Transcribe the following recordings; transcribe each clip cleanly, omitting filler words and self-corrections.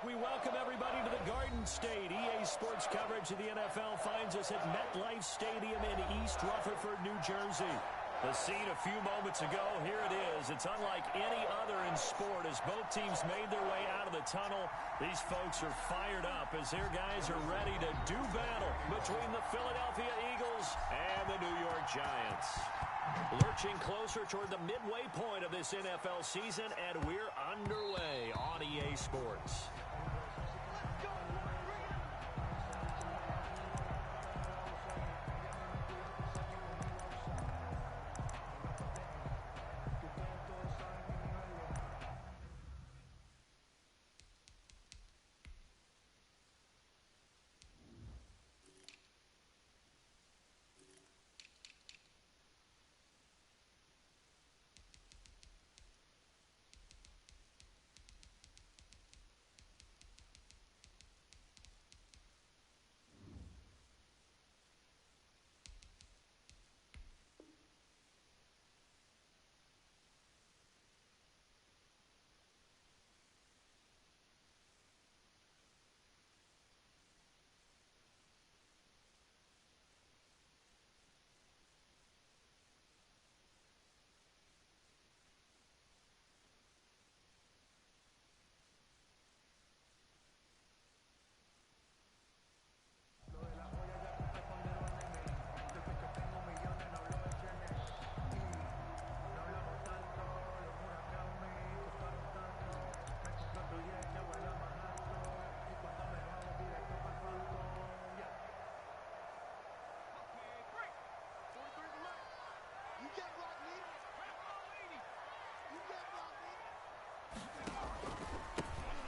We welcome everybody to the Garden State. EA Sports coverage of the NFL finds us at MetLife Stadium in East Rutherford, New Jersey. The scene a few moments ago, here it is. It's unlike any other in sport as both teams made their way out of the tunnel. These folks are fired up as their guys are ready to do battle between the Philadelphia Eagles and the New York Giants. Lurching closer toward the midway point of this NFL season, and we're underway on EA Sports.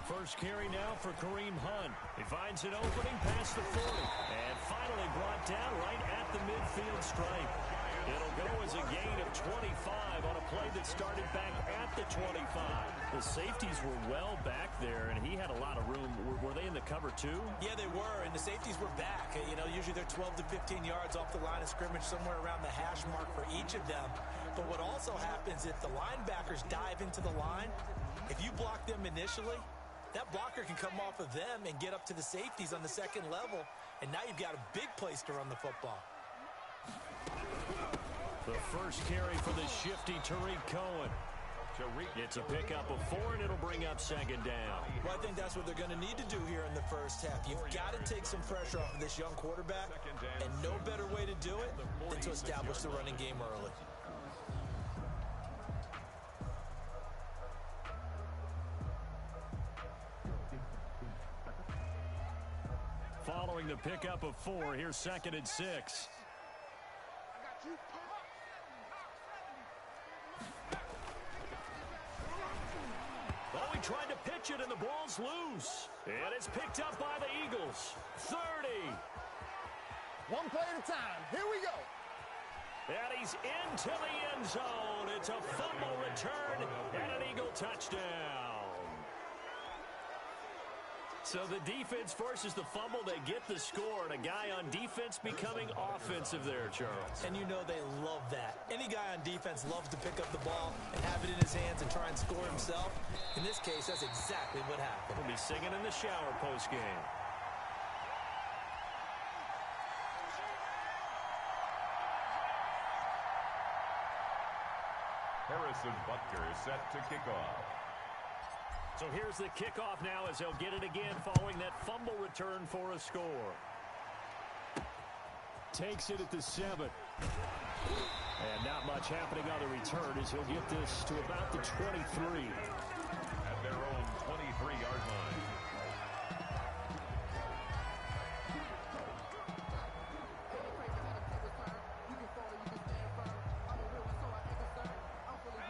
First carry now for Kareem Hunt. He finds an opening past the 40 and finally brought down right at the midfield stripe. It'll go as a gain of 25 on a play that started back at the 25. The safeties were well back there, and he had a lot of room. Were they in the cover too? Yeah, they were, and the safeties were back. You know, usually they're 12 to 15 yards off the line of scrimmage, somewhere around the hash mark for each of them. But what also happens if the linebackers dive into the line, if you block them initially, that blocker can come off of them and get up to the safeties on the second level, and now you've got a big place to run the football. The first carry for the shifty Tariq Cohen. It's a pickup of 4, and it'll bring up second down. Well, I think that's what they're going to need to do here in the first half. You've got to take some pressure off of this young quarterback, and no better way to do it than to establish the running game early. Following the pickup of 4, here's 2nd and 6. Oh, he tried to pitch it, and the ball's loose. And it's picked up by the Eagles. 30. One play at a time. Here we go. And he's into the end zone. It's a fumble return and an Eagle touchdown. So the defense forces the fumble. They get the score, and a guy on defense becoming offensive there, Charles. And you know they love that. Any guy on defense loves to pick up the ball and have it in his hands and try and score himself. In this case, that's exactly what happened. He'll be singing in the shower post-game. Harrison Butker is set to kick off. So here's the kickoff now as they'll get it again following that fumble return for a score. Takes it at the 7. And not much happening on the return as he'll get this to about the 23. At their own 23-yard line.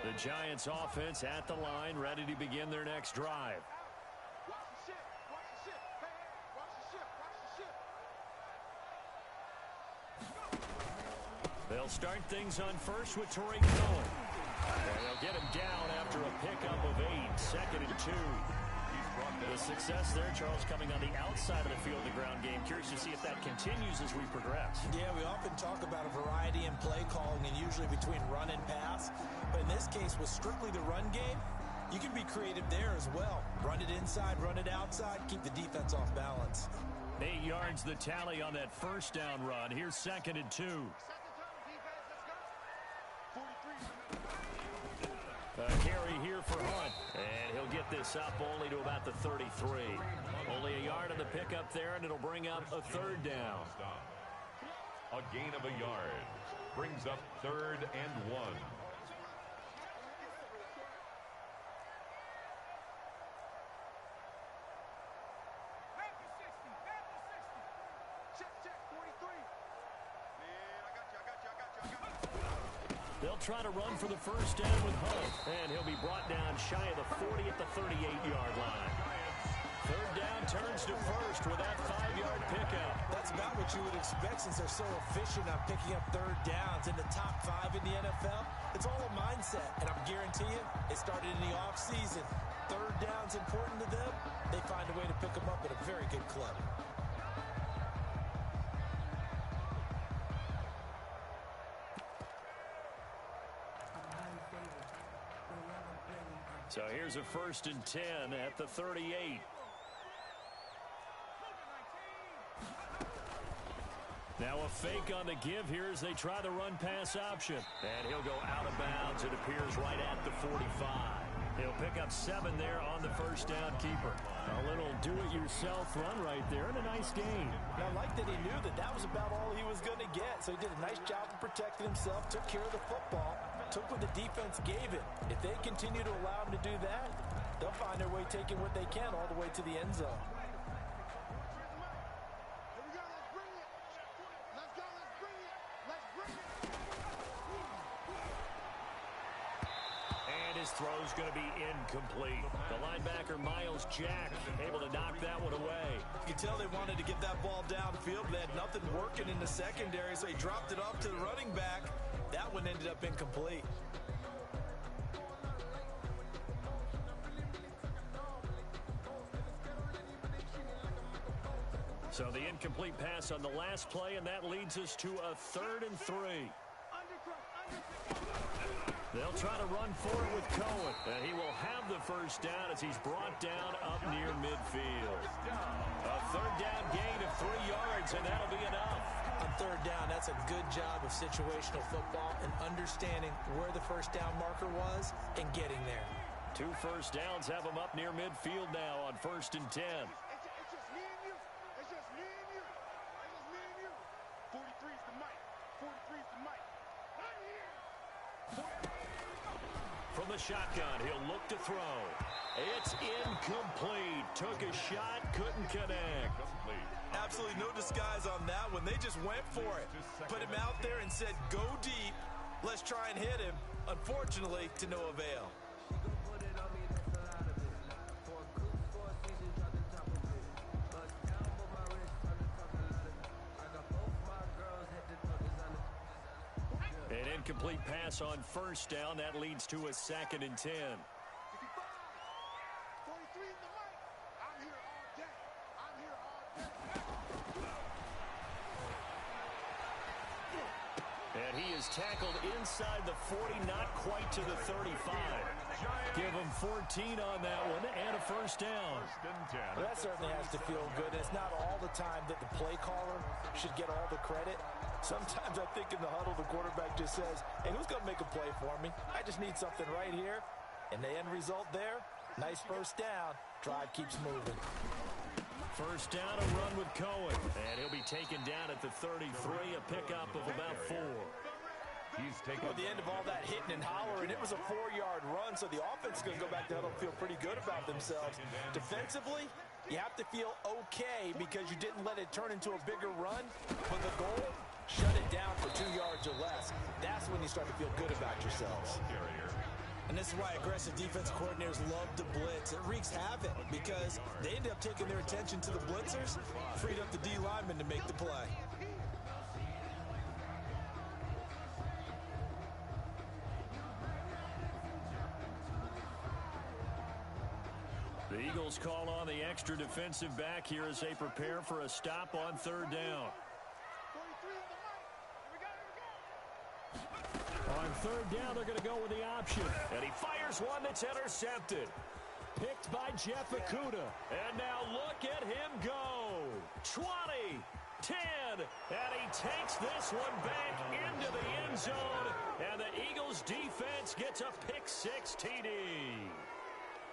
The Giants offense at the line, ready to begin their next drive. They'll start things on first with Tariq Cohen. And they'll get him down after a pickup of 8, 2nd and 2. The success there, Charles, coming on the outside of the field, the ground game. Curious to see if that continues as we progress. Yeah, we often talk about a variety in play calling and usually between run and pass. But in this case, with strictly the run game, You can be creative there as well. Run it inside, run it outside, keep the defense off balance. 8 yards the tally on that first down run. Here's 2nd and 2. A carry here for Hunt. And he'll get this up only to about the 33. Only a yard on the pickup there, and it'll bring up a 3rd down. A gain of a yard. Brings up 3rd and 1. They'll try to run for the first down with Hunt. And he'll be brought down shy of the 40 at the 38-yard line. 3rd down turns to first with that 5-yard pickup. That's about what you would expect since they're so efficient on picking up 3rd downs in the top 5 in the NFL. It's all a mindset, and I'm guarantee you, it started in the offseason. 3rd down's important to them. They find a way to pick them up at a very good clip. So here's a 1st and 10 at the 38. Now a fake on the give here as they try the run-pass option. And he'll go out of bounds, it appears, right at the 45. He'll pick up 7 there on the first down keeper. A little do-it-yourself run right there and a nice gain. And I like that he knew that that was about all he was going to get. So he did a nice job of protecting himself, took care of the football, took what the defense gave him. If they continue to allow him to do that, they'll find their way taking what they can all the way to the end zone. His throw's going to be incomplete. The linebacker, Miles Jack, able to knock that one away. You can tell they wanted to get that ball downfield. They had nothing working in the secondary, so he dropped it off to the running back. That one ended up incomplete. So the incomplete pass on the last play, and that leads us to a 3rd and 3. They'll try to run for it with Cohen. And he will have the first down as he's brought down up near midfield. A 3rd down gain of 3 yards, and that'll be enough. On 3rd down, that's a good job of situational football and understanding where the first down marker was and getting there. 2 first downs have him up near midfield now on 1st and 10. It's just me and you. It's just me and you. It's just me and you. 43's the mic. 43's the mic. Right here. From the shotgun, he'll look to throw. It's incomplete. Took a shot, couldn't connect. Absolutely no disguise on that one. They just went for it. Put him out there and said, go deep. Let's try and hit him. Unfortunately, to no avail. An incomplete pass on first down. That leads to a 2nd and 10. 43 in the mic. I'm here all day. I'm here all day. And he is tackled inside the 40, not quite to the 35. Give him 14 on that one and a first down. Well, that certainly has to feel good. It's not all the time that the play caller should get all the credit. Sometimes I think in the huddle, the quarterback just says, hey, who's going to make a play for me? I just need something right here. And the end result there, nice first down. Drive keeps moving. First down, a run with Cohen. And he'll be taken down at the 33, a pickup of about 4. He's taken At the end of all that hitting and hollering, it was a 4-yard run, so the offense is going to go back to huddle and feel pretty good about themselves. Defensively, you have to feel okay because you didn't let it turn into a bigger run. But the goal, shut it down for 2 yards or less. That's when you start to feel good about yourselves. And this is why aggressive defense coordinators love to blitz. It wreaks havoc because they end up taking their attention to the blitzers, freed up the D lineman to make the play. The Eagles call on the extra defensive back here as they prepare for a stop on 3rd down. 43 in the mic. Here we go. On third down, they're going to go with the option. And he fires one that's intercepted. Picked by Jeff Okudah. And now look at him go. 20, 10, and he takes this one back into the end zone. And the Eagles defense gets a pick-6 TD.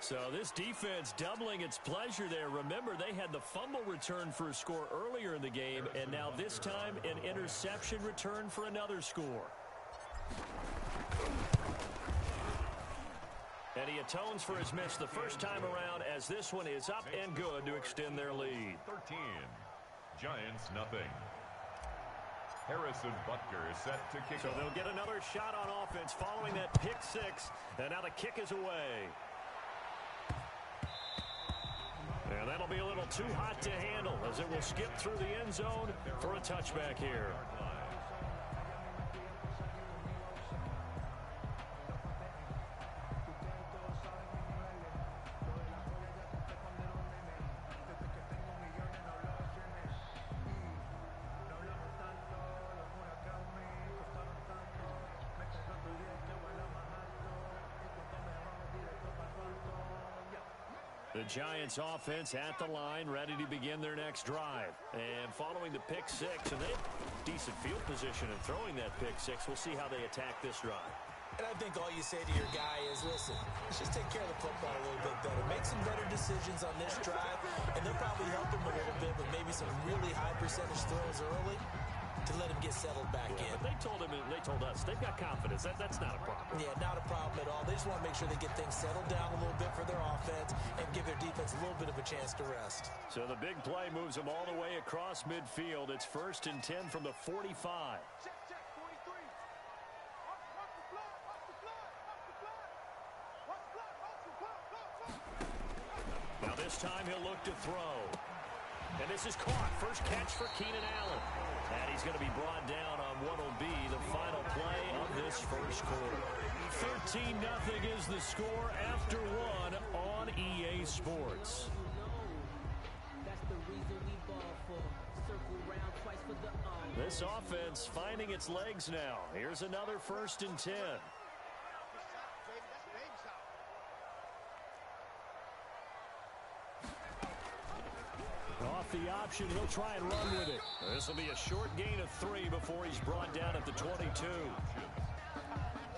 So this defense doubling its pleasure there. Remember, they had the fumble return for a score earlier in the game, and now this time an interception return for another score. And he atones for his miss the first time around, as this one is up and good to extend their lead. 13. Giants nothing. Harrison Butker is set to kick So off. they'll get another shot on offense following that pick-6, and now the kick is away. And that'll be a little too hot to handle, as it will skip through the end zone for a touchback here. The Giants offense at the line, ready to begin their next drive. And following the pick-6, and they have decent field position in throwing that pick-6. We'll see how they attack this drive. And I think all you say to your guy is, listen, let's just take care of the football a little bit better. Make some better decisions on this drive, and they'll probably help him a little bit with maybe some really high percentage throws early to let him get settled back in. But they told us they've got confidence. That's not a problem. Yeah, not a problem at all. They just want to make sure they get things settled down a little bit for their offense and give their defense a little bit of a chance to rest. So the big play moves them all the way across midfield. It's 1st and 10 from the 45. Check, 43. Watch the block, watch the block, watch the block. Watch the block, watch the block, block. Now this time he'll look to throw. And this is caught. First catch for Keenan Allen. And he's going to be brought down on what will be the final play of this first quarter. 13-0 is the score after one on EA Sports. This offense finding its legs now. Here's another 1st and 10. Off the option, he'll try and run with it. This will be a short gain of 3 before he's brought down at the 22.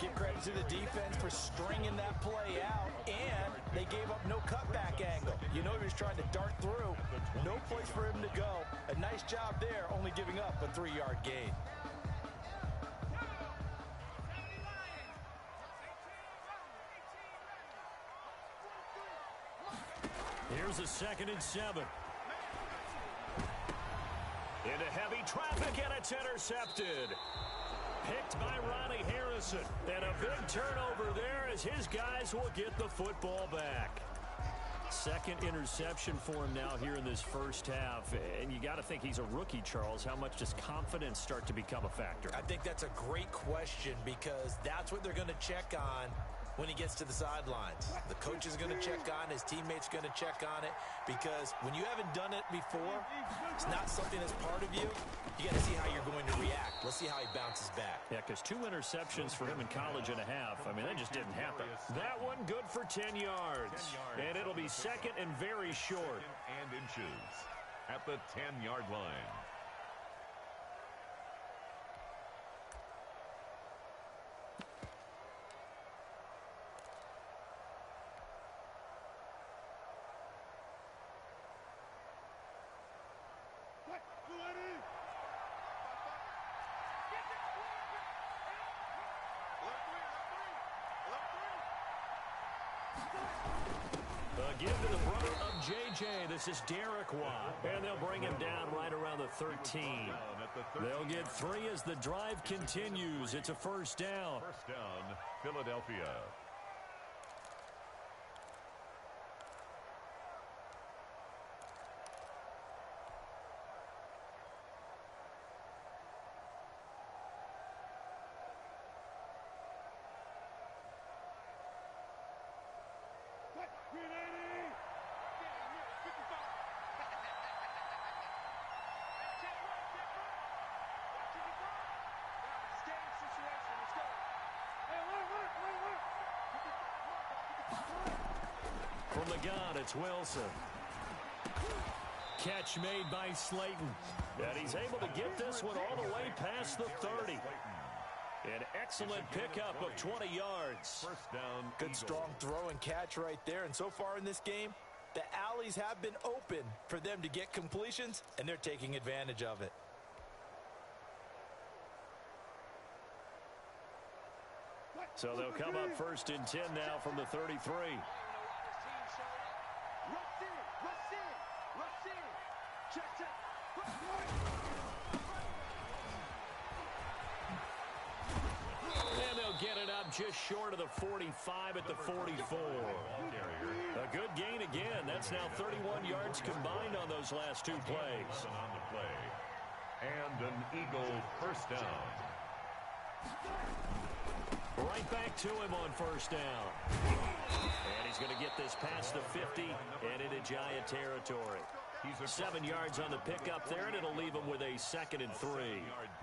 Give credit to the defense for stringing that play out, and they gave up no cutback angle. You know he was trying to dart through. No place for him to go. A nice job there, only giving up a 3-yard gain. Here's a 2nd and 7. Into heavy traffic, and it's intercepted. Picked by Ronnie Harrison. And a big turnover there as his guys will get the football back. 2nd interception for him now here in this first half. And you got to think he's a rookie, Charles. How much does confidence start to become a factor? I think that's a great question, because that's what they're going to check on when he gets to the sidelines. The coach is going to check on, his teammates going to check on it, because when you haven't done it before, it's not something that's part of you. You got to see how you're going to react. Let's see how he bounces back. Yeah, because 2 interceptions for him in college and a half. I mean, that just didn't happen. That one good for 10 yards. And it'll be 2nd and very short. 2nd and inches at the 10-yard line. Give to the brother of J.J. This is Derek Watt. And they'll bring him down right around the 13. They'll get 3 as the drive continues. It's a 1st down. 1st down, Philadelphia. From the gun, it's Wilson. Catch made by Slayton. And he's able to get this one all the way past the 30. An excellent pickup of 20 yards. First down. Good strong throw and catch right there. And so far in this game, the alleys have been open for them to get completions, and they're taking advantage of it. So they'll come up first and 10 now from the 33. And they'll get it up just short of the 45 at the 44. A good gain again. That's now 31 yards combined on those last two plays. On the play. And an Eagle first down. Right back to him on first down. And he's going to get this past the 50 and into Giant territory. 7 yards on the pickup there, and it'll leave him with a 2nd and 3.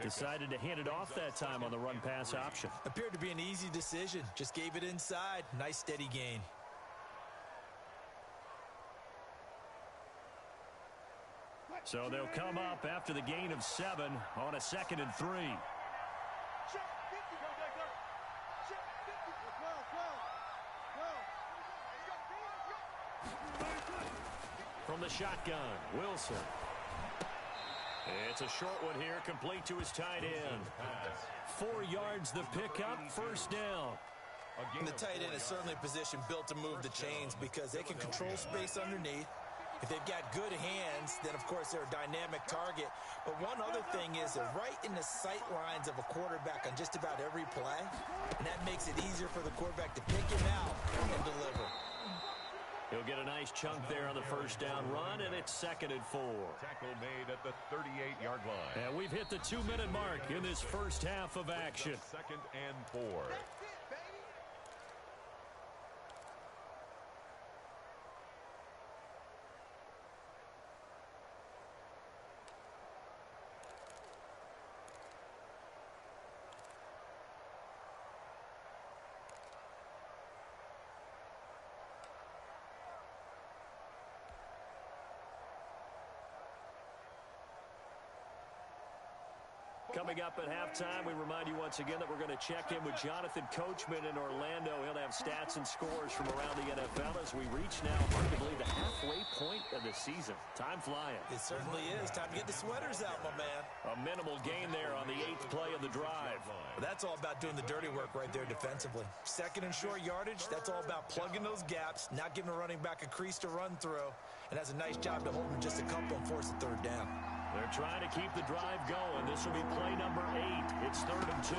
Decided to hand it off that time on the run-pass option. Appeared to be an easy decision. Just gave it inside. Nice steady gain. So they'll come up after the gain of 7 on a 2nd and 3. From the shotgun, Wilson. It's a short one here, complete to his tight end. 4 yards the pickup, first down. And the tight end is certainly a position built to move the chains because they can control space underneath. If they've got good hands, then, of course, they're a dynamic target. But one other thing is they're right in the sight lines of a quarterback on just about every play, and that makes it easier for the quarterback to pick him out and deliver. He'll get a nice chunk there on the first down run, and it's 2nd and 4. Tackle made at the 38-yard line. And we've hit the 2-minute mark in this first half of action. 2nd and 4. Coming up at halftime, we remind you once again that we're going to check in with Jonathan Coachman in Orlando. He'll have stats and scores from around the NFL as we reach now, arguably, the halfway point of the season. Time flying. It certainly is. Time to get the sweaters out, my man. A minimal gain there on the 8th play of the drive. Well, that's all about doing the dirty work right there defensively. 2nd and short yardage, that's all about plugging those gaps, not giving a running back a crease to run through, and has a nice job to hold him just a couple and force a 3rd down. They're trying to keep the drive going. This will be play number 8. It's 3rd and 2.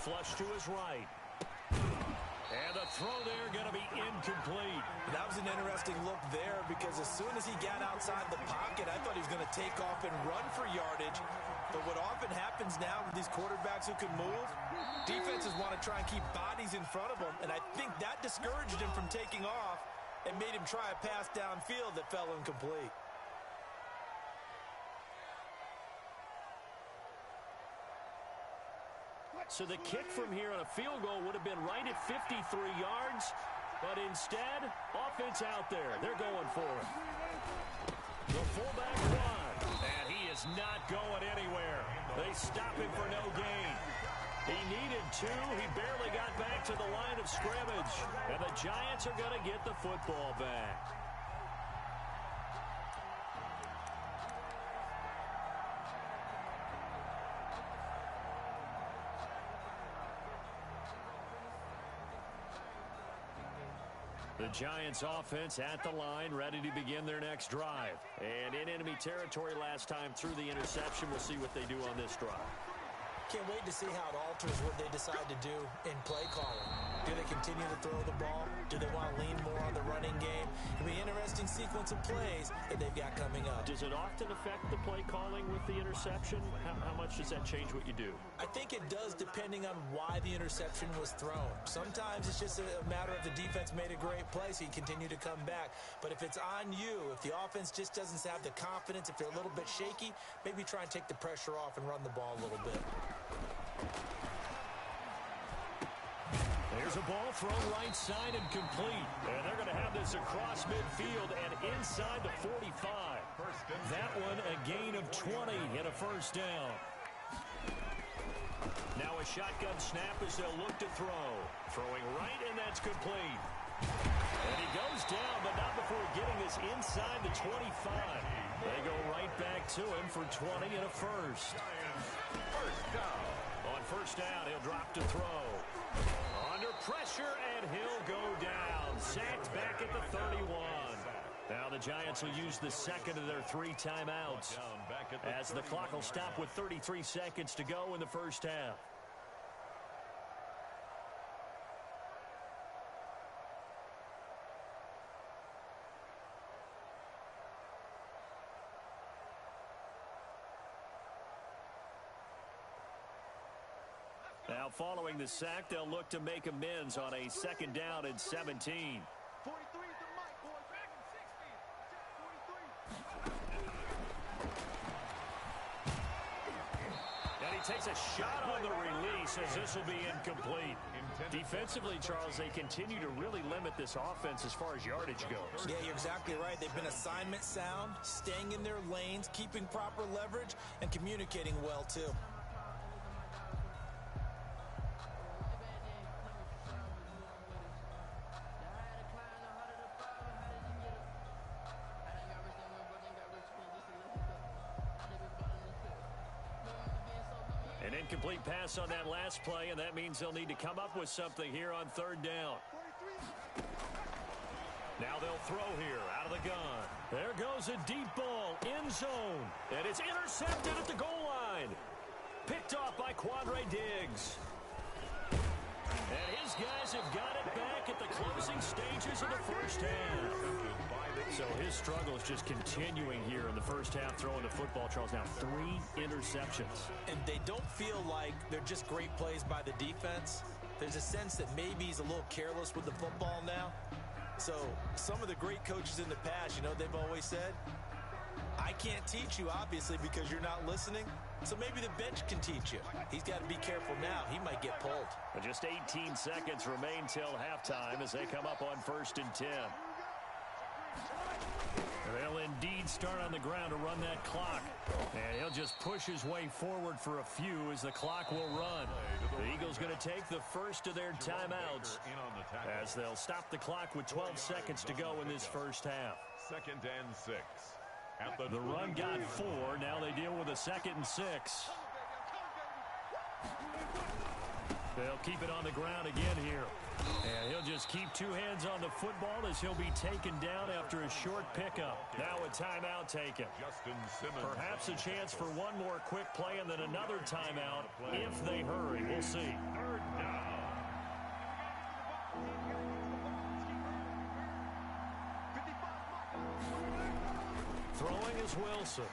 Flush to his right. And the throw there going to be incomplete. That was an interesting look there because as soon as he got outside the pocket, I thought he was going to take off and run for yardage. But what often happens now with these quarterbacks who can move, defenses want to try and keep bodies in front of them, and I think that discouraged him from taking off and made him try a pass downfield that fell incomplete. So the kick from here on a field goal would have been right at 53 yards, but instead, offense out there. They're going for it. The fullback run, and he is not going anywhere. They stop him for no gain. He needed 2. He barely got back to the line of scrimmage. And the Giants are going to get the football back. The Giants offense at the line, ready to begin their next drive. And in enemy territory last time through the interception. We'll see what they do on this drive. Can't wait to see how it alters what they decide to do in play calling. Do they continue to throw the ball? Do they want to lean more on the running game? It'll be an interesting sequence of plays that they've got coming up. Does it often affect the play calling with the interception? How much does that change what you do? I think it does depending on why the interception was thrown. Sometimes it's just a matter of the defense made a great play, so you continue to come back. But if it's on you, if the offense just doesn't have the confidence, if they're a little bit shaky, maybe try and take the pressure off and run the ball a little bit. There's Here's a ball thrown right side and complete. And they're going to have this across midfield and inside the 45. That one a gain of 20 and a first down. Now a shotgun snap as they'll look to throw. Throwing right, and that's complete. And he goes down, but not before getting this inside the 25. They go right back to him for 20 and a first. First down. On first down, he'll drop to throw. Under pressure, and he'll go down. Sacked back at the 31. Now the Giants will use the second of their 3 timeouts as the clock will stop with 33 seconds to go in the first half. Now following the sack, they'll look to make amends on a second down and 17. 43 is the mic, boys. Back in 60. Check 43. And he takes a shot on the release as this will be incomplete. Defensively, Charles, they continue to really limit this offense as far as yardage goes. Yeah, you're exactly right. They've been assignment sound, staying in their lanes, keeping proper leverage, and communicating well, too. An incomplete pass on that last play, and that means they'll need to come up with something here on third down. Now they'll throw here out of the gun. There goes a deep ball, end zone, and it's intercepted at the goal line. Picked off by Quandre Diggs. And his guys have got it back at the closing stages of the first half. So his struggle is just continuing here in the first half, throwing the football, Charles. Now 3 interceptions. And they don't feel like they're just great plays by the defense. There's a sense that maybe he's a little careless with the football now. So some of the great coaches in the past, you know, they've always said, I can't teach you, obviously, because you're not listening. So maybe the bench can teach you. He's got to be careful now. He might get pulled. But just 18 seconds remain till halftime as they come up on 1st and 10. They'll indeed start on the ground to run that clock. And he'll just push his way forward for a few as the clock will run. The Eagles going to take the first of their timeouts as they'll stop the clock with 12 seconds to go in this first half. 2nd and 6. The run got 4. Now they deal with a 2nd and 6. They'll keep it on the ground again here. And he'll just keep 2 hands on the football as he'll be taken down after a short pickup. Now a timeout taken. Perhaps a chance for one more quick play and then another timeout if they hurry. We'll see. 3rd down. Throwing is Wilson.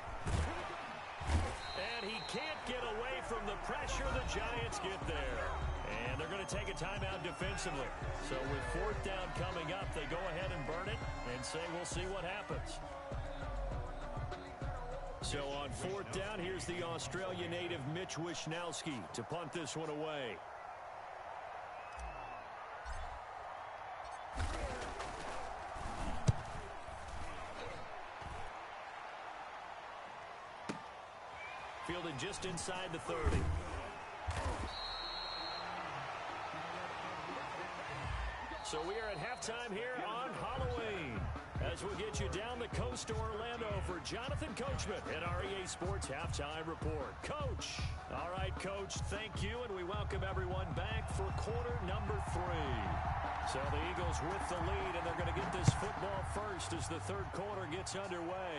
And he can't get away from the pressure. The Giants get there. And they're going to take a timeout defensively. So with 4th down coming up, they go ahead and burn it and say we'll see what happens. So on 4th down, here's the Australia native Mitch Wishnowsky to punt this one away. Fielded just inside the 30. So we are at halftime here on Halloween as we'll get you down the coast to Orlando for Jonathan Coachman in our EA Sports Halftime Report. Coach. All right, Coach, thank you, and we welcome everyone back for quarter number 3. So the Eagles with the lead, and they're going to get this football first as the 3rd quarter gets underway.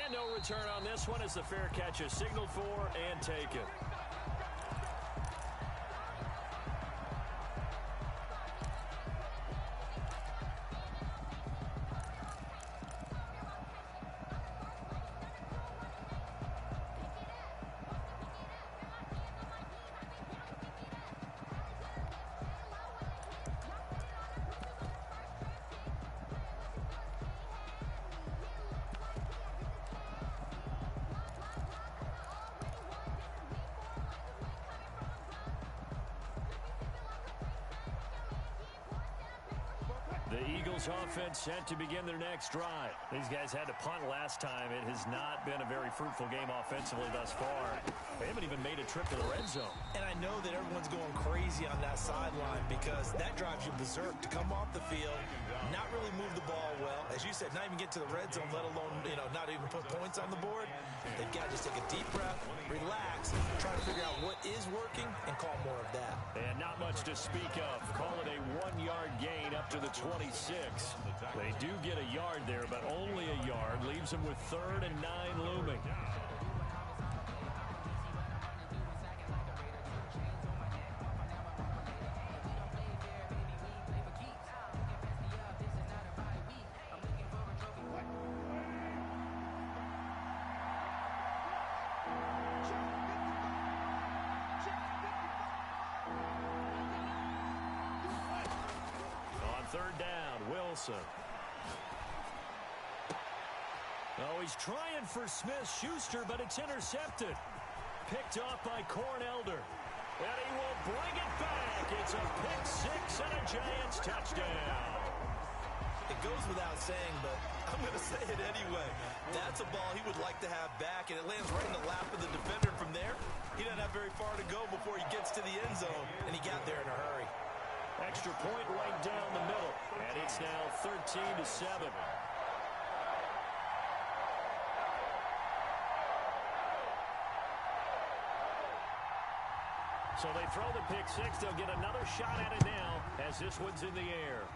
And no return on this one as the fair catch is signaled for and taken. The Eagles offense set to begin their next drive. These guys had to punt last time. It has not been a very fruitful game offensively thus far. They haven't even made a trip to the red zone. And I know that everyone's going crazy on that sideline because that drives you berserk to come off the field, not really move the ball well. As you said, not even get to the red zone, let alone, not even put points on the board. They've got to just take a deep breath, relax, try to figure out what is working, and call more of that. And not much to speak of. Call it a 1-yard gain up to the 26. They do get a yard there, but only a yard. Leaves them with 3rd and 9 looming. Third down, Wilson. Oh, he's trying for Smith-Schuster, but it's intercepted. Picked off by Cornelder. And he will bring it back. It's a pick six and a Giants touchdown. It goes without saying, but I'm going to say it anyway. That's a ball he would like to have back, and it lands right in the lap of the defender. From there, he doesn't have very far to go before he gets to the end zone, and he got there in a hurry. Extra point right down the middle, and it's now 13-7. So they throw the pick six. They'll get another shot at it now as this one's in the air.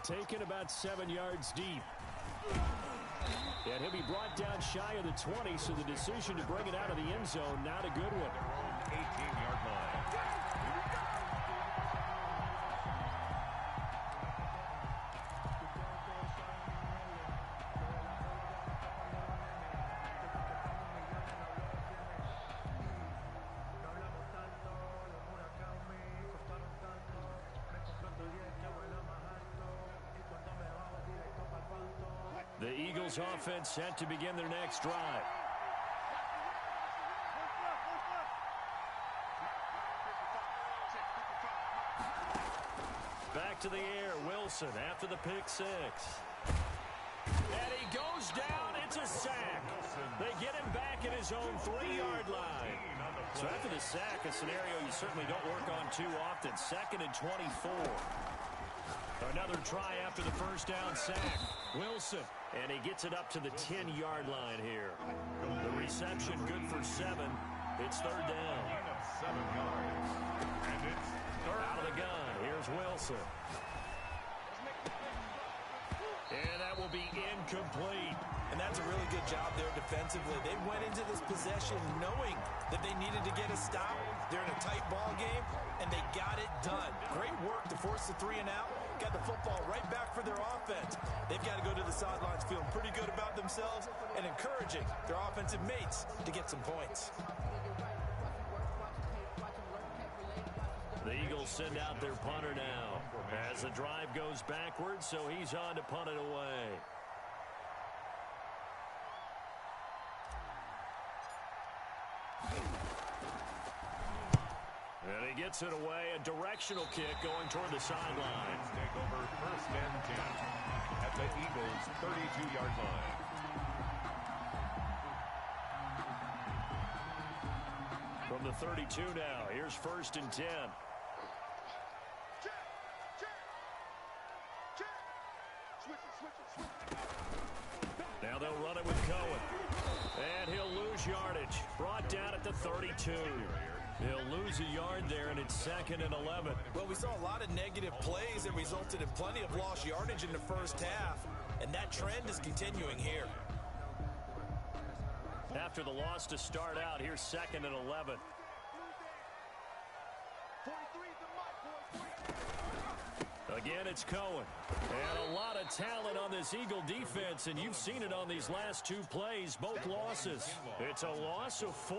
Taken about 7 yards deep. And he'll be brought down shy of the 20, so the decision to bring it out of the end zone, not a good one. 18-yard line. The Eagles offense set to begin their next drive. Back to the air, Wilson after the pick six. And he goes down, it's a sack. They get him back at his own 3-yard line. So after the sack, a scenario you certainly don't work on too often. 2nd and 24. Another try after the first down sack. Wilson, and he gets it up to the 10-yard line here. The reception good for 7. It's 3rd down. 7 yards. And it's third. Out of the gun. Here's Wilson. And that will be incomplete. And that's a really good job there defensively. They went into this possession knowing that they needed to get a stop. They're in a tight ball game, and they got it done. Great work to force the 3 and out. Got the football right back for their offense. They've got to go to the sidelines feeling pretty good about themselves and encouraging their offensive mates to get some points. The Eagles send out their punter now as the drive goes backwards, so he's on to punt it away. And he gets it away, a directional kick going toward the sideline. Take over 1st and 10 at the Eagles' 32-yard line. From the 32 now, here's 1st and 10. Now they'll run it with Cohen. And he'll lose yardage. Brought down at the 32. He'll lose a yard there, and it's 2nd and 11. Well, we saw a lot of negative plays that resulted in plenty of lost yardage in the first half, and that trend is continuing here. After the loss to start out, here's 2nd and 11. Again, it's Cohen. And a lot of talent on this Eagle defense, and you've seen it on these last 2 plays, both losses. It's a loss of 4.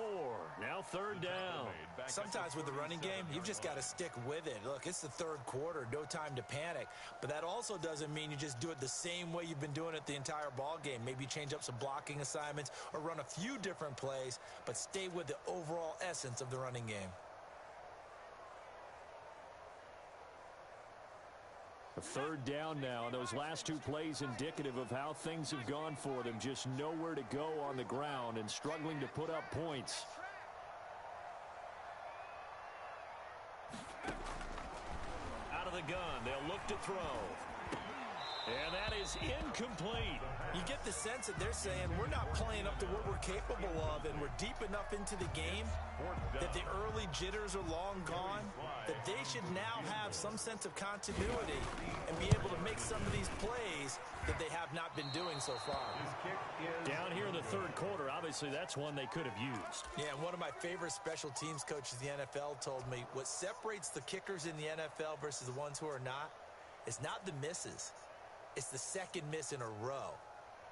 Now 3rd down. Sometimes with the running game, you've just got to stick with it. Look, it's the 3rd quarter, no time to panic. But that also doesn't mean you just do it the same way you've been doing it the entire ball game. Maybe change up some blocking assignments or run a few different plays, but stay with the overall essence of the running game. A third down now, and those last two plays indicative of how things have gone for them. Just nowhere to go on the ground and struggling to put up points. Out of the gun, they'll look to throw. And that is incomplete. You get the sense that they're saying we're not playing up to what we're capable of, and we're deep enough into the game that the early jitters are long gone, that they should now have some sense of continuity and be able to make some of these plays that they have not been doing so far. Down here in the third quarter, obviously that's one they could have used. Yeah, one of my favorite special teams coaches in the NFL told me what separates the kickers in the NFL versus the ones who are not is not the misses. It's the second miss in a row.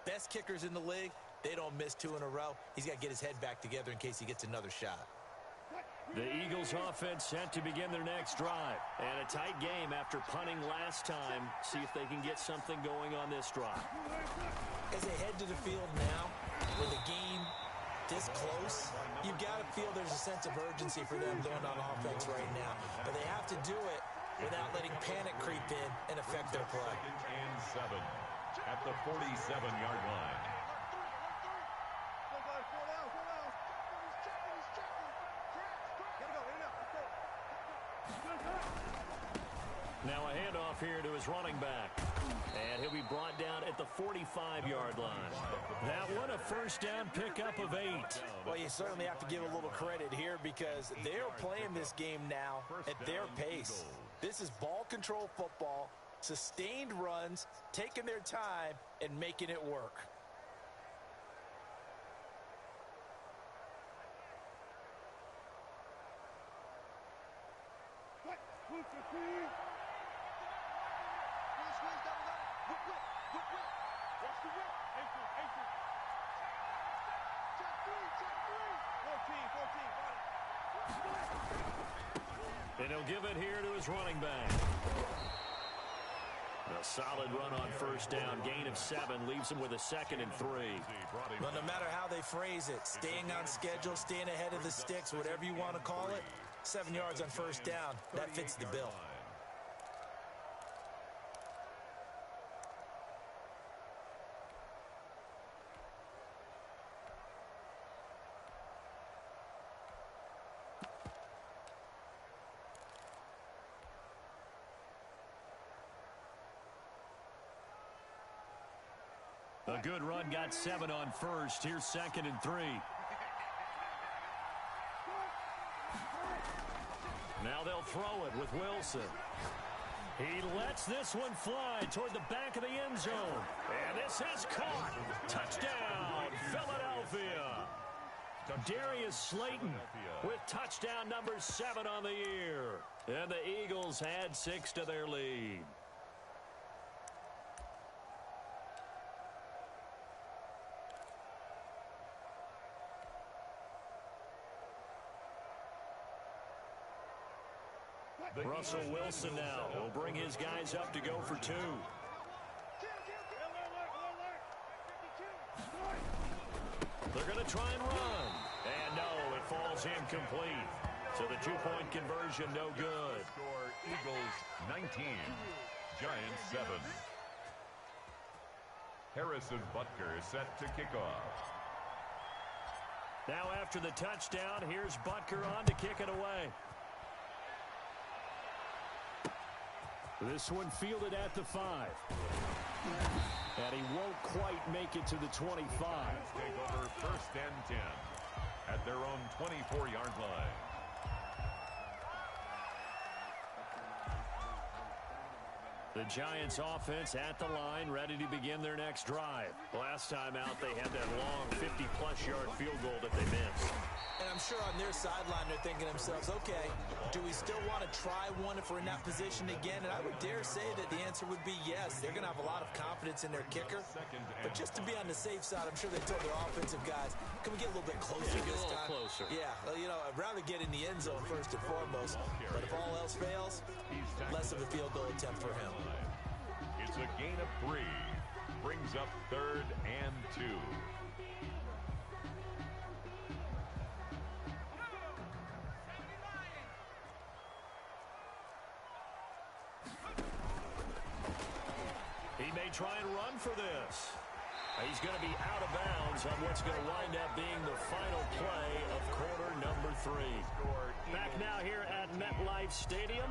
Best kickers in the league, they don't miss two in a row. He's got to get his head back together in case he gets another shot. The Eagles offense set to begin their next drive. And a tight game after punting last time. See if they can get something going on this drive. As they head to the field now, with the game this close, you've got to feel there's a sense of urgency for them going on offense right now. But they have to do it without letting panic creep in and affect their play. 2nd and 7 at the 47-yard line. Now a handoff here to his running back. And he'll be brought down at the 45-yard line. That one a first down pickup of 8. Well, you certainly have to give a little credit here because they're playing this game now at their pace. This is ball control football, sustained runs, taking their time, and making it work. And he'll give it here to his running back. A solid run on first down. Gain of 7 leaves him with a 2nd and 3. But no matter how they phrase it, staying on schedule, staying ahead of the sticks, whatever you want to call it, 7 yards on first down, that fits the bill. A good run, got 7 on first. Here's 2nd and 3. Now they'll throw it with Wilson. He lets this one fly toward the back of the end zone. And this is caught. Touchdown, Philadelphia. Darius Slayton with touchdown number 7 on the year. And the Eagles add 6 to their lead. Russell Wilson now will bring his guys up to go for 2. They're going to try and run. And no, it falls incomplete. So the 2-point conversion no good. Score Eagles 19, Giants 7. Harrison Butker set to kick off. Now after the touchdown, here's Butker on to kick it away. This one fielded at the 5. And he won't quite make it to the 25. Take over 1st and 10 at their own 24-yard line. The Giants offense at the line, ready to begin their next drive. Last time out, they had that long 50-plus yard field goal that they missed. And I'm sure on their sideline they're thinking to themselves, okay, do we still want to try one if we're in that position again? And I would dare say that the answer would be yes. They're going to have a lot of confidence in their kicker. But just to be on the safe side, I'm sure they told their offensive guys, can we get a little bit closer this time? Closer. Yeah, well, you know, I'd rather get in the end zone first and foremost. But if all else fails, less of a field goal attempt for him. It's a gain of 3. Brings up 3rd and 2. He may try and run for this. He's going to be out of bounds on what's going to wind up being the final play of quarter number 3. Back now here at MetLife Stadium.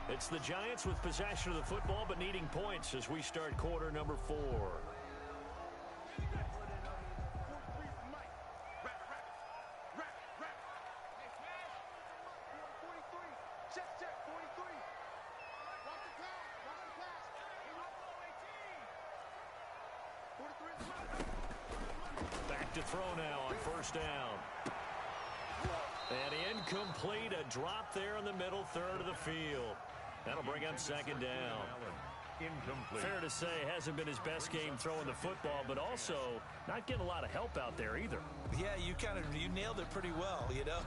It's the Giants with possession of the football but needing points as we start quarter number 4. Back to throw now on first down. And incomplete, a drop there in the middle third of the field. That'll bring up second down. Fair to say, hasn't been his best game throwing the football, but also not getting a lot of help out there either. Yeah, you nailed it pretty well, you know.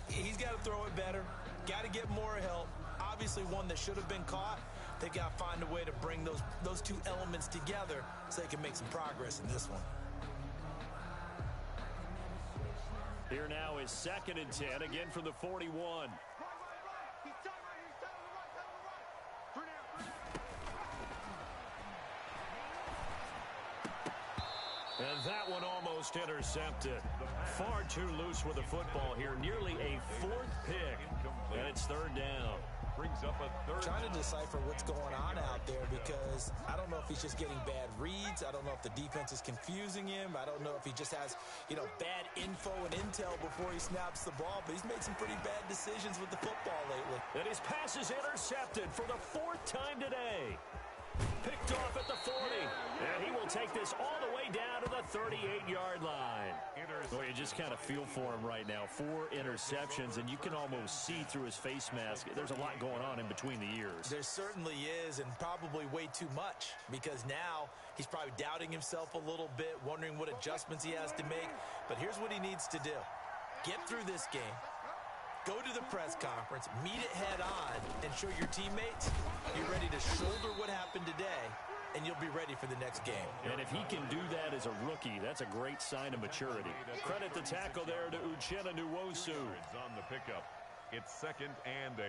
He's got to throw it better, got to get more help. Obviously one that should have been caught. They got to find a way to bring those two elements together so they can make some progress in this one. Here now is 2nd and 10, again from the 41. And that one almost intercepted. Far too loose with the football here. Nearly a 4th pick. And it's 3rd down. Brings up a 3rd. Trying to decipher what's going on out there because I don't know if he's just getting bad reads. I don't know if the defense is confusing him. I don't know if he just has, bad info and intel before he snaps the ball. But he's made some pretty bad decisions with the football lately. And his pass is intercepted for the 4th time today. Picked off at the 40. And he will take this all the way down to the 38-yard line. Well, you just kind of feel for him right now. 4 interceptions, and you can almost see through his face mask. There's a lot going on in between the ears. There certainly is, and probably way too much, because now he's probably doubting himself a little bit, wondering what adjustments he has to make. But here's what he needs to do. Get through this game. Go to the press conference, meet it head on, and show your teammates you're ready to shoulder what happened today, and you'll be ready for the next game. And if he can do that as a rookie, that's a great sign of maturity. Credit the tackle there to Uchenna Nwosu. On the pickup. It's 2nd and 8.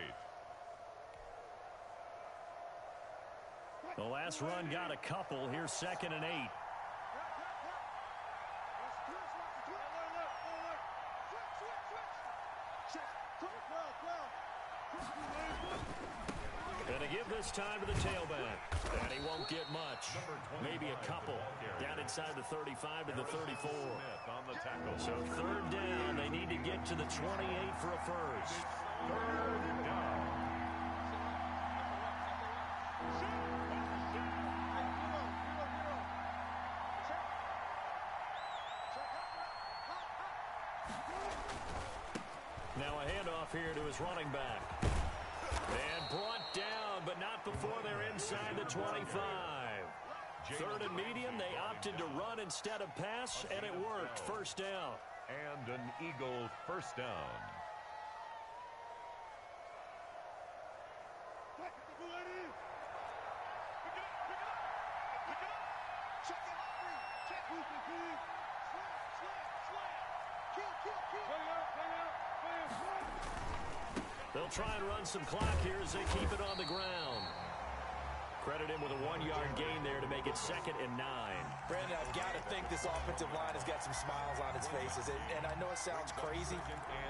The last run got a couple. Here's 2nd and 8. And to give this time to the tailback. And he won't get much. Maybe a couple. Down inside the 35 to the 34. So 3rd down. They need to get to the 28 for a first. 3rd down. Now a handoff here to his running back. And brought down, but not before they're inside the 25. 3rd and medium, they opted to run instead of pass, and it worked. First down. And an Eagle first down. They'll try and run some clock here as they keep it on the ground. Credit him with a 1-yard gain there to make it 2nd and 9. Brandon, I've got to think this offensive line has got some smiles on its faces. And I know it sounds crazy,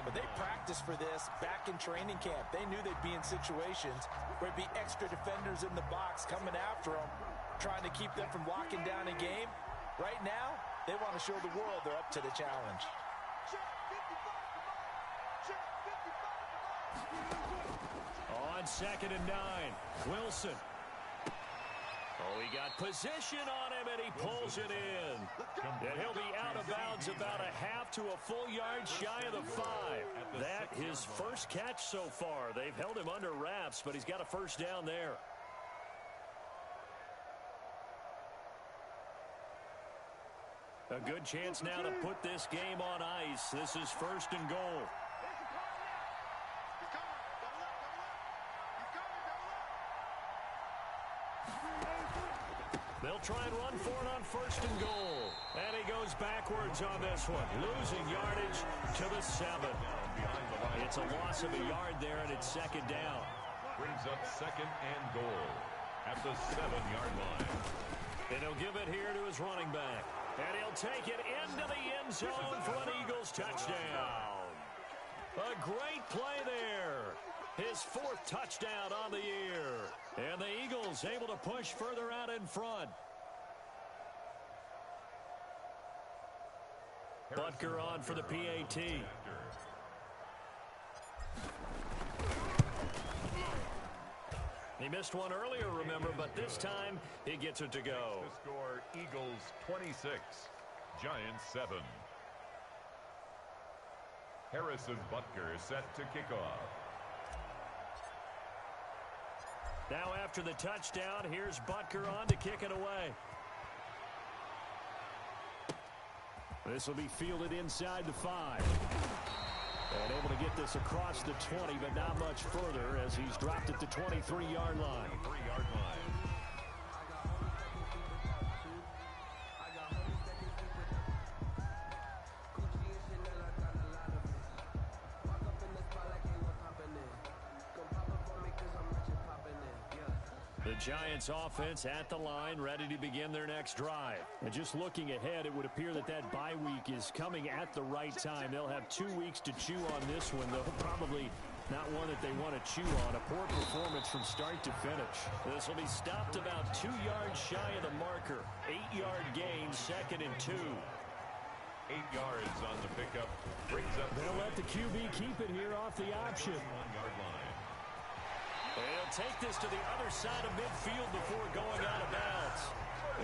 but they practiced for this back in training camp. They knew they'd be in situations where it'd be extra defenders in the box coming after them, trying to keep them from locking down a game. Right now, they want to show the world they're up to the challenge. On 2nd and 9, Wilson. Oh, he got position on him, and he pulls it in. And he'll be out of bounds about a half to a full yard shy of the 5. That his first catch so far. They've held him under wraps, but he's got a first down there. A good chance now to put this game on ice. This is 1st and goal. They'll try and run for it on 1st and goal. And he goes backwards on this one, losing yardage to the 7. It's a loss of a yard there, and it's 2nd down. Brings up 2nd and goal at the 7-yard line. And he'll give it here to his running back. And he'll take it into the end zone for an Eagles touchdown. A great play there. His 4th touchdown on the year. And the Eagles able to push further out in front. Butker on for the PAT. He missed one earlier, remember, but this time he gets it to go. The score, Eagles 26, Giants 7. Harrison Butker set to kick off. Now after the touchdown, here's Butker on to kick it away. This will be fielded inside the 5. And able to get this across the 20, but not much further as he's dropped at the 23-yard line. 23-yard line. The Giants offense at the line, ready to begin their next drive. And just looking ahead, it would appear that that bye week is coming at the right time. They'll have 2 weeks to chew on this one, though probably not one that they want to chew on. A poor performance from start to finish. This will be stopped about 2 yards shy of the marker. 8-yard gain, 2nd and 2. 8 yards on the pickup. Brings up. They'll let the QB keep it here off the option. 1-yard line. He'll take this to the other side of midfield before going out of bounds.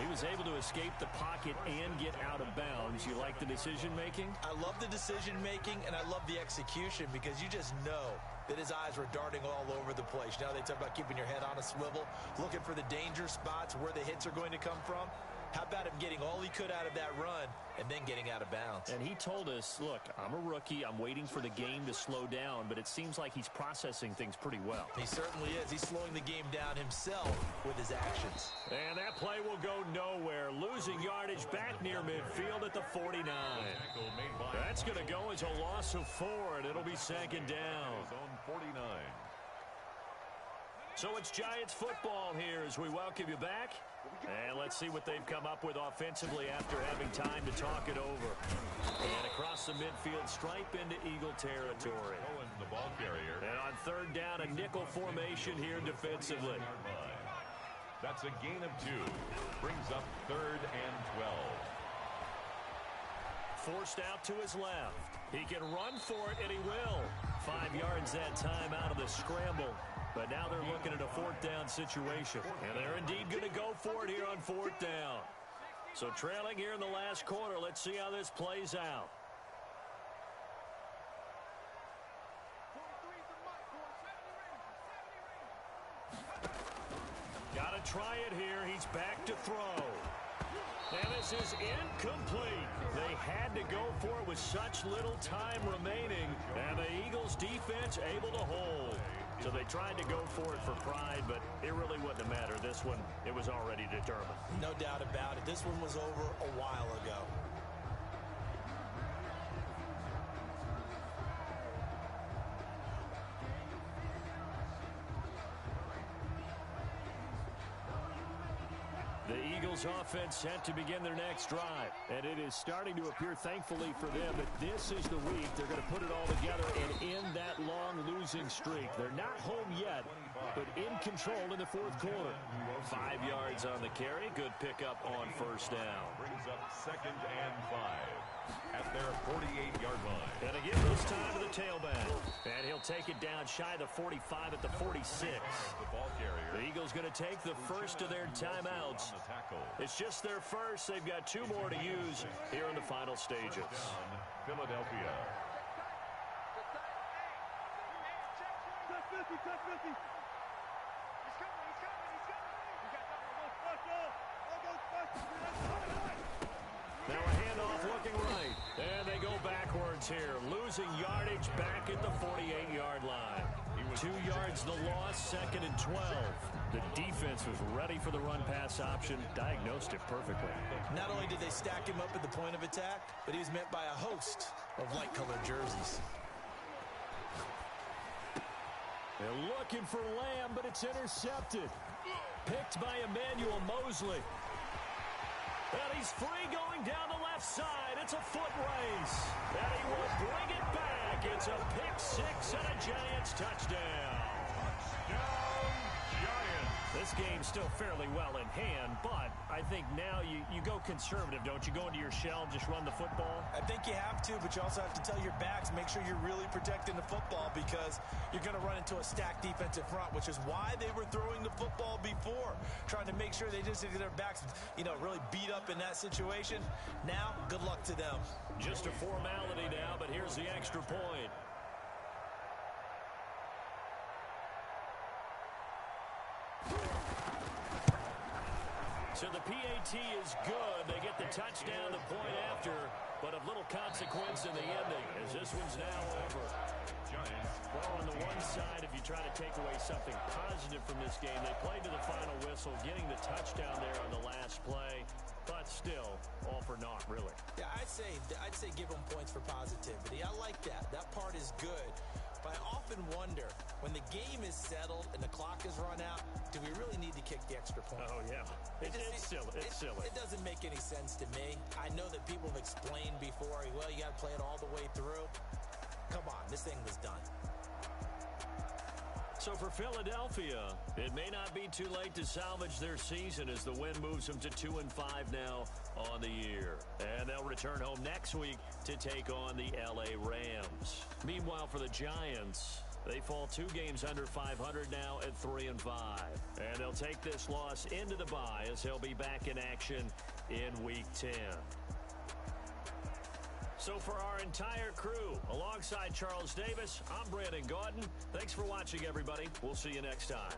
He was able to escape the pocket and get out of bounds. You like the decision-making? I love the decision-making, and I love the execution because you just know that his eyes were darting all over the place. You know, they talk about keeping your head on a swivel, looking for the danger spots, where the hits are going to come from. How about him getting all he could out of that run and then getting out of bounds? And he told us, look, I'm a rookie. I'm waiting for the game to slow down, but it seems like he's processing things pretty well. He certainly is. He's slowing the game down himself with his actions. And that play will go nowhere. Losing yardage back near midfield at the 49. That's going to go as a loss of 4, and it'll be 2nd down. On 49. So it's Giants football here as we welcome you back. And let's see what they've come up with offensively after having time to talk it over. And across the midfield stripe into Eagle territory. Owen, the ball carrier. And on 3rd down, a nickel formation here defensively. That's a gain of 2. Brings up 3rd and 12. Forced out to his left. He can run for it, and he will. 5 yards that time out of the scramble. But now they're looking at a 4th down situation. And they're indeed going to go for it here on 4th down. So trailing here in the last quarter. Let's see how this plays out. Got to try it here. He's back to throw. And this is incomplete. They had to go for it with such little time remaining. And the Eagles defense able to hold. So they tried to go for it for pride, but it really wouldn't matter. This one, it was already determined. No doubt about it. This one was over a while ago. The Eagles offense set to begin their next drive. And it is starting to appear, thankfully for them, that this is the week they're going to put it all together and end that long losing streak. They're not home yet, but in control in the 4th quarter. 5 yards on the carry. Good pickup on 1st down. Brings up 2nd and 5 at their 48-yard line. And again, this time to the tailback. And he'll take it down shy of the 45 at the 46. The ball carrier. The Eagles going to take the first of their timeouts. It's just their first. They've got 2 more to use here in the final stages. Philadelphia. Touch 50, touch 50. He's coming, he's coming, he's coming. We got that one. Go first, go. Go first. Now a handoff looking right. And they go backwards here. Losing yardage back at the 48-yard line. 2 yards the loss, 2nd and 12. The defense was ready for the run-pass option, diagnosed it perfectly. Not only did they stack him up at the point of attack, but he was met by a host of light-colored jerseys. They're looking for Lamb, but it's intercepted. Picked by Emmanuel Mosley. And he's free going down the left side. It's a foot race. And he will bring it back. It's a pick six and a Giants touchdown. Touchdown, Giants. This game's still fairly well in hand, but I think now you go conservative, don't you? Go into your shell and just run the football? I think you have to, but you also have to tell your backs, make sure you're really protecting the football because you're going to run into a stacked defensive front, which is why they were throwing the football before, trying to make sure they just get their backs, really beat up in that situation. Now, good luck to them. Just a formality now, but here's the extra point. So the PAT is good. They get the touchdown the point after, but of little consequence in the ending as this one's now over. Giants. Well, on the one side, if you try to take away something positive from this game, they played to the final whistle, getting the touchdown there on the last play, but still, all for naught, really. Yeah, I'd say give them points for positivity. I like that. That part is good. But I often wonder, when the game is settled and the clock is run out, do we really need to kick the extra point? Oh, yeah. It's silly. It's silly. It doesn't make any sense to me. I know that people have explained before, well, you got to play it all the way through. Come on, this thing was done. So for Philadelphia, it may not be too late to salvage their season as the win moves them to 2-5 now on the year. And they'll return home next week to take on the LA Rams. Meanwhile, for the Giants, they fall 2 games under 500 now at 3-5. And they'll take this loss into the bye as they'll be back in action in Week 10. So for our entire crew, alongside Charles Davis, I'm Brandon Gaudin. Thanks for watching, everybody. We'll see you next time.